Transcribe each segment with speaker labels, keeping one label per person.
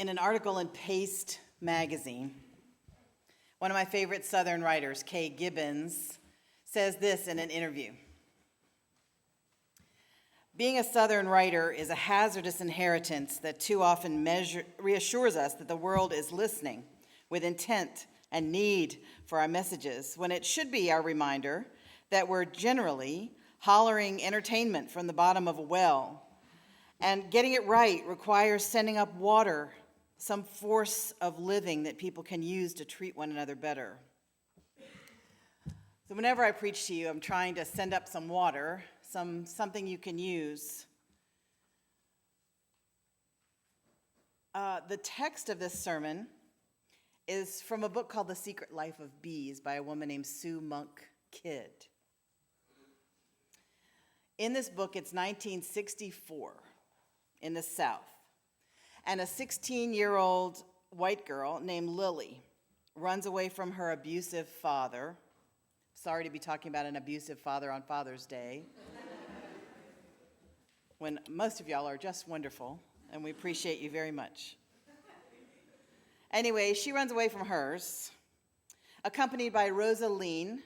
Speaker 1: In an article in Paste magazine, one of my favorite Southern writers, Kay Gibbons, says this in an interview. Being a Southern writer is a hazardous inheritance that too often reassures us that the world is listening with intent and need for our messages, when it should be our reminder that we're generally hollering entertainment from the bottom of a well. And getting it right requires sending up water, some force of living that people can use to treat one another better. So whenever I preach to you, I'm trying to send up some water, something you can use. The text of this sermon is from a book called The Secret Life of Bees by a woman named Sue Monk Kidd. In this book, it's 1964 in the South. And a 16-year-old white girl named Lily runs away from her abusive father. Sorry to be talking about an abusive father on Father's Day, when most of y'all are just wonderful, and we appreciate you very much. Anyway, she runs away from hers, accompanied by Rosaline,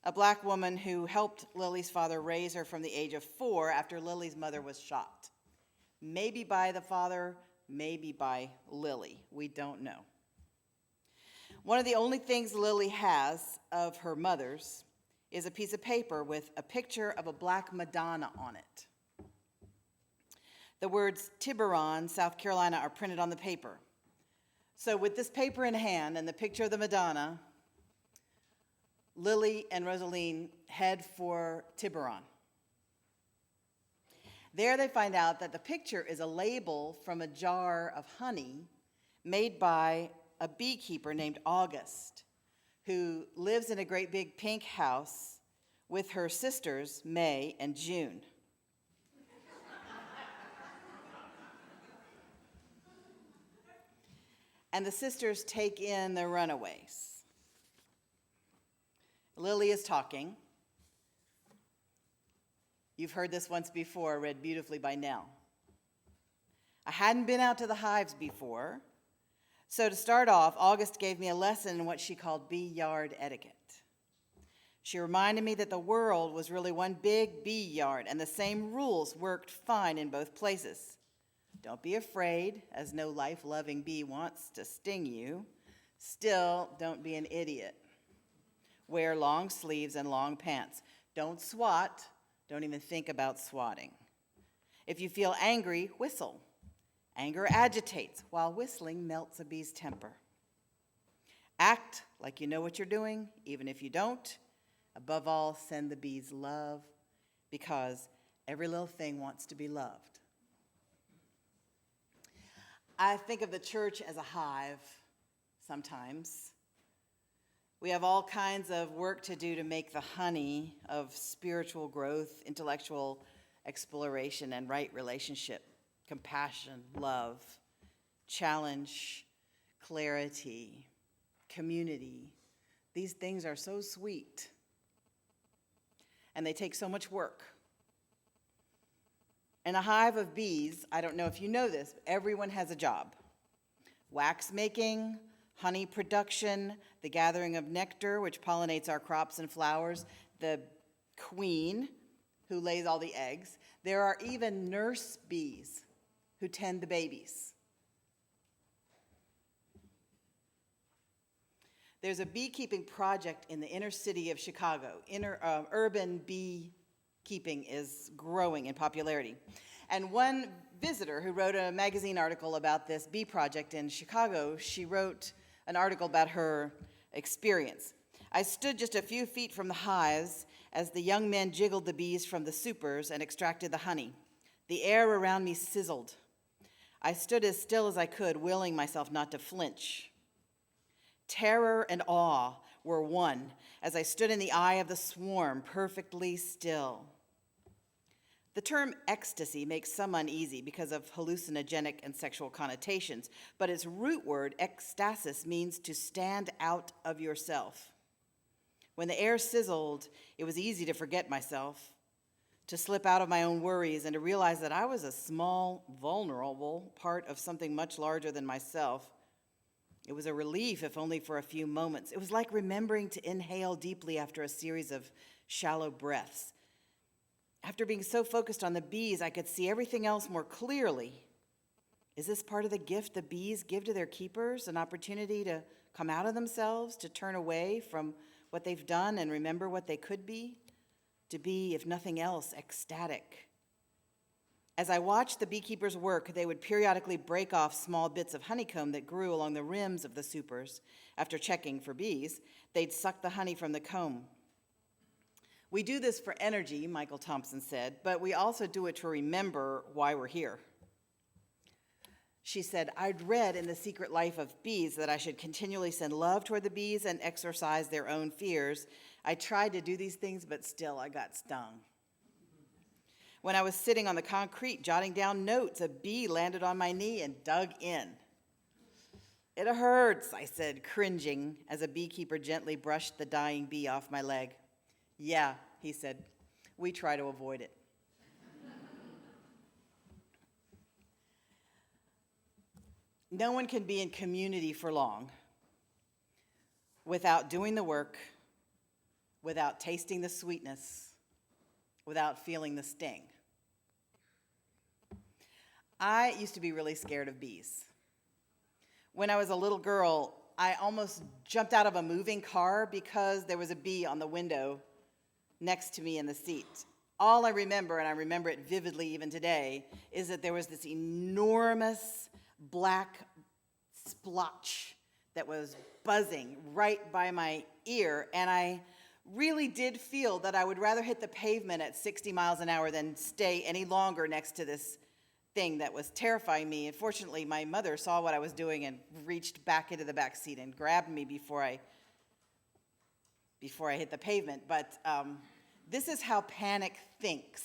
Speaker 1: a black woman who helped Lily's father raise her from the age of 4 after Lily's mother was shot. Maybe by the father, maybe by Lily. We don't know. One of the only things Lily has of her mother's is a piece of paper with a picture of a black Madonna on it. The words Tiburon, South Carolina, are printed on the paper. So with this paper in hand and the picture of the Madonna, Lily and Rosaline head for Tiburon. There they find out that the picture is a label from a jar of honey made by a beekeeper named August, who lives in a great big pink house with her sisters, May and June. And the sisters take in the runaways. Lily is talking. You've heard this once before, read beautifully by Nell. I hadn't been out to the hives before, so to start off, August gave me a lesson in what she called bee yard etiquette. She reminded me that the world was really one big bee yard, and the same rules worked fine in both places. Don't be afraid, as no life-loving bee wants to sting you. Still, don't be an idiot. Wear long sleeves and long pants. Don't swat. Don't even think about swatting. If you feel angry, whistle. Anger agitates, while whistling melts a bee's temper. Act like you know what you're doing, even if you don't. Above all, send the bees love, because every little thing wants to be loved. I think of the church as a hive sometimes. We have all kinds of work to do to make the honey of spiritual growth, intellectual exploration, and right relationship, compassion, love, challenge, clarity, community. These things are so sweet, and they take so much work. In a hive of bees, I don't know if you know this, but everyone has a job. Wax making, honey production, the gathering of nectar, which pollinates our crops and flowers, the queen, who lays all the eggs. There are even nurse bees who tend the babies. There's a beekeeping project in the inner city of Chicago. Urban beekeeping is growing in popularity. And one visitor who wrote a magazine article about this bee project in Chicago, she wrote an article about her experience. I stood just a few feet from the hives as the young men jiggled the bees from the supers and extracted the honey. The air around me sizzled. I stood as still as I could, willing myself not to flinch. Terror and awe were one as I stood in the eye of the swarm, perfectly still. The term ecstasy makes some uneasy because of hallucinogenic and sexual connotations, but its root word, ecstasis, means to stand out of yourself. When the air sizzled, it was easy to forget myself, to slip out of my own worries and to realize that I was a small, vulnerable part of something much larger than myself. It was a relief, if only for a few moments. It was like remembering to inhale deeply after a series of shallow breaths. After being so focused on the bees, I could see everything else more clearly. Is this part of the gift the bees give to their keepers, an opportunity to come out of themselves, to turn away from what they've done and remember what they could be? To be, if nothing else, ecstatic. As I watched the beekeepers work, they would periodically break off small bits of honeycomb that grew along the rims of the supers. After checking for bees, they'd suck the honey from the comb. We do this for energy, Michael Thompson said, but we also do it to remember why we're here. She said, I'd read in The Secret Life of Bees that I should continually send love toward the bees and exorcise their own fears. I tried to do these things, but still I got stung. When I was sitting on the concrete jotting down notes, a bee landed on my knee and dug in. It hurts, I said, cringing, as a beekeeper gently brushed the dying bee off my leg. Yeah, he said, we try to avoid it. No one can be in community for long without doing the work, without tasting the sweetness, without feeling the sting. I used to be really scared of bees. When I was a little girl, I almost jumped out of a moving car because there was a bee on the window next to me in the seat. All I remember, and I remember it vividly even today, is that there was this enormous black splotch that was buzzing right by my ear, and I really did feel that I would rather hit the pavement at 60 miles an hour than stay any longer next to this thing that was terrifying me. And fortunately, my mother saw what I was doing and reached back into the back seat and grabbed me before I hit the pavement. But this is how panic thinks.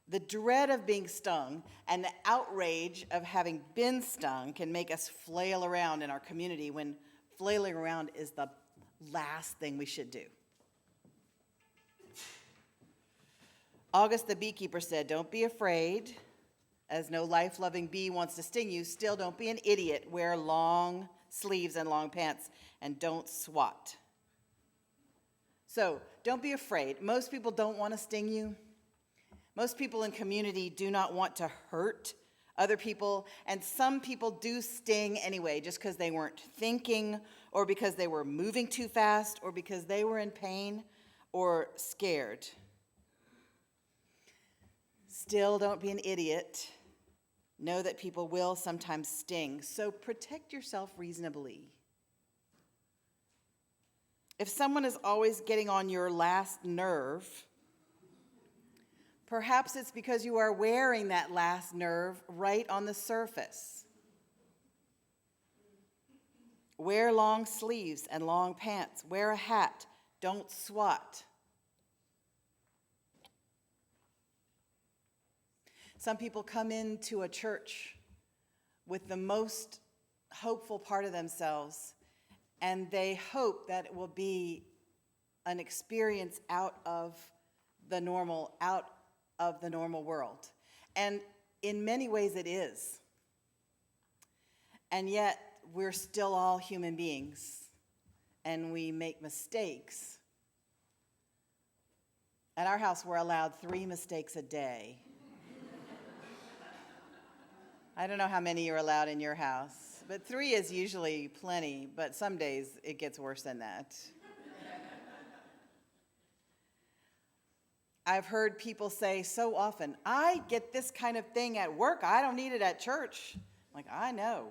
Speaker 1: The dread of being stung and the outrage of having been stung can make us flail around in our community when flailing around is the last thing we should do. August the beekeeper said, don't be afraid. As no life-loving bee wants to sting you, still don't be an idiot. Wear long sleeves and long pants and don't swat. So don't be afraid. Most people don't want to sting you. Most people in community do not want to hurt other people, and some people do sting anyway, just because they weren't thinking, or because they were moving too fast, or because they were in pain or scared. Still, don't be an idiot. Know that people will sometimes sting, so protect yourself reasonably. If someone is always getting on your last nerve, perhaps it's because you are wearing that last nerve right on the surface. Wear long sleeves and long pants. Wear a hat. Don't swat. Some people come into a church with the most hopeful part of themselves, and they hope that it will be an experience out of the normal world. And in many ways it is. And yet we're still all human beings, and we make mistakes. At our house, we're allowed 3 mistakes a day. I don't know how many you're allowed in your house, but 3 is usually plenty, but some days it gets worse than that. I've heard people say so often, I get this kind of thing at work, I don't need it at church. I'm like, I know.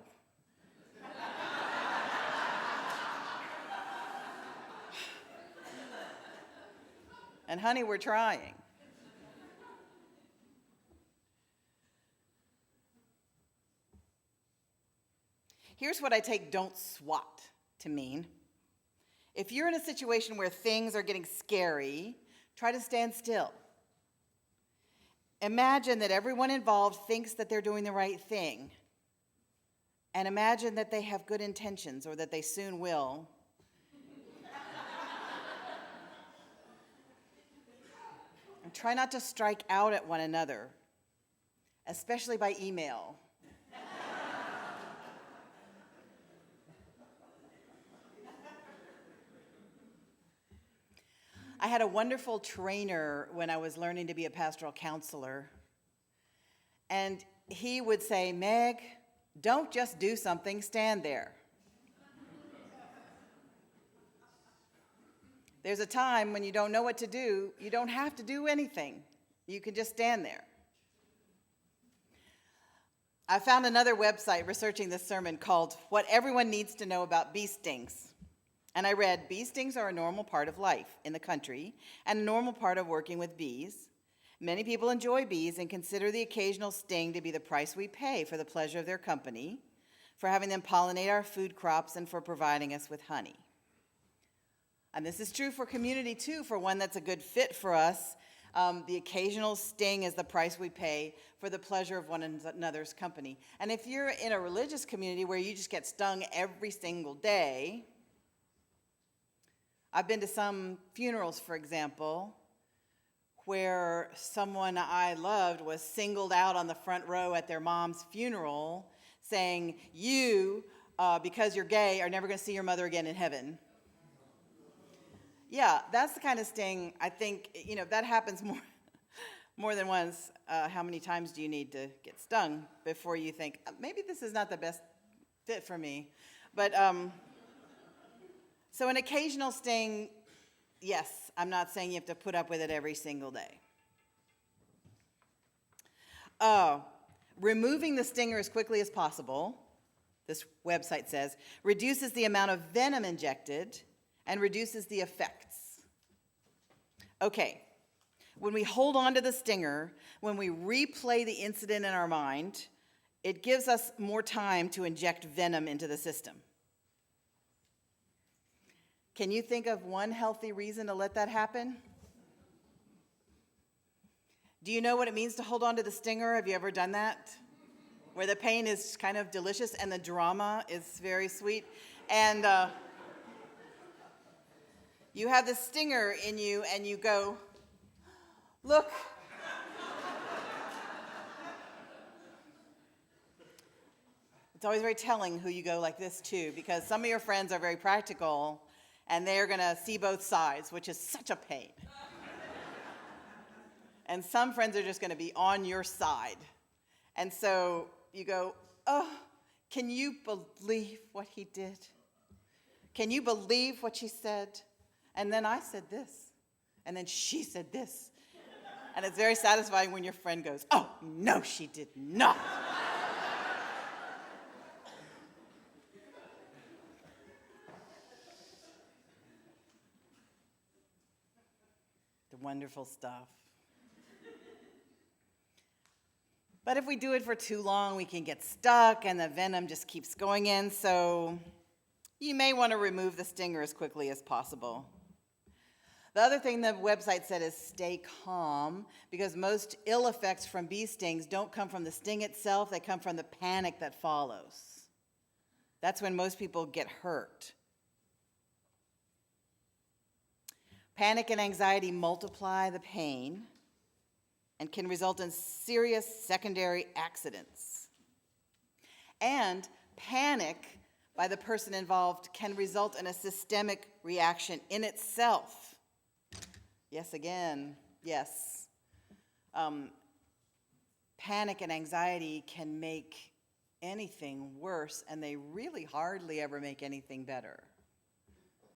Speaker 1: And honey, we're trying. Here's what I take don't swat to mean. If you're in a situation where things are getting scary, try to stand still. Imagine that everyone involved thinks that they're doing the right thing. And imagine that they have good intentions, or that they soon will. try not to strike out at one another, especially by email. I had a wonderful trainer when I was learning to be a pastoral counselor, and he would say, Meg, don't just do something, stand there. There's a time when you don't know what to do. You don't have to do anything. You can just stand there. I found another website researching this sermon called What Everyone Needs to Know About Bee Stings. And I read, bee stings are a normal part of life in the country and a normal part of working with bees. Many people enjoy bees and consider the occasional sting to be the price we pay for the pleasure of their company, for having them pollinate our food crops, and for providing us with honey. And this is true for community too, for one that's a good fit for us. The occasional sting is the price we pay for the pleasure of one another's company. And if you're in a religious community where you just get stung every single day, I've been to some funerals, for example, where someone I loved was singled out on the front row at their mom's funeral saying, you, because you're gay, are never going to see your mother again in heaven. Yeah, that's the kind of sting, I think, that happens more than once. How many times do you need to get stung before you think, maybe this is not the best fit for me? But, so an occasional sting, yes, I'm not saying you have to put up with it every single day. Removing the stinger as quickly as possible, this website says, reduces the amount of venom injected and reduces the effects. Okay, when we hold on to the stinger, when we replay the incident in our mind, it gives us more time to inject venom into the system. Can you think of one healthy reason to let that happen? Do you know what it means to hold on to the stinger? Have you ever done that? Where the pain is kind of delicious and the drama is very sweet. And you have the stinger in you and you go, look. It's always very telling who you go like this to, because some of your friends are very practical and they're going to see both sides, which is such a pain. And some friends are just going to be on your side. And so you go, oh, can you believe what he did? Can you believe what she said? And then I said this. And then she said this. And it's very satisfying when your friend goes, oh, no, she did not. The wonderful stuff. But if we do it for too long, we can get stuck and the venom just keeps going in. So you may want to remove the stinger as quickly as possible. The other thing the website said is stay calm, because most ill effects from bee stings don't come from the sting itself, they come from the panic that follows. That's when most people get hurt. Panic and anxiety multiply the pain and can result in serious secondary accidents. And panic by the person involved can result in a systemic reaction in itself. Yes, again, yes. Panic and anxiety can make anything worse, and they really hardly ever make anything better.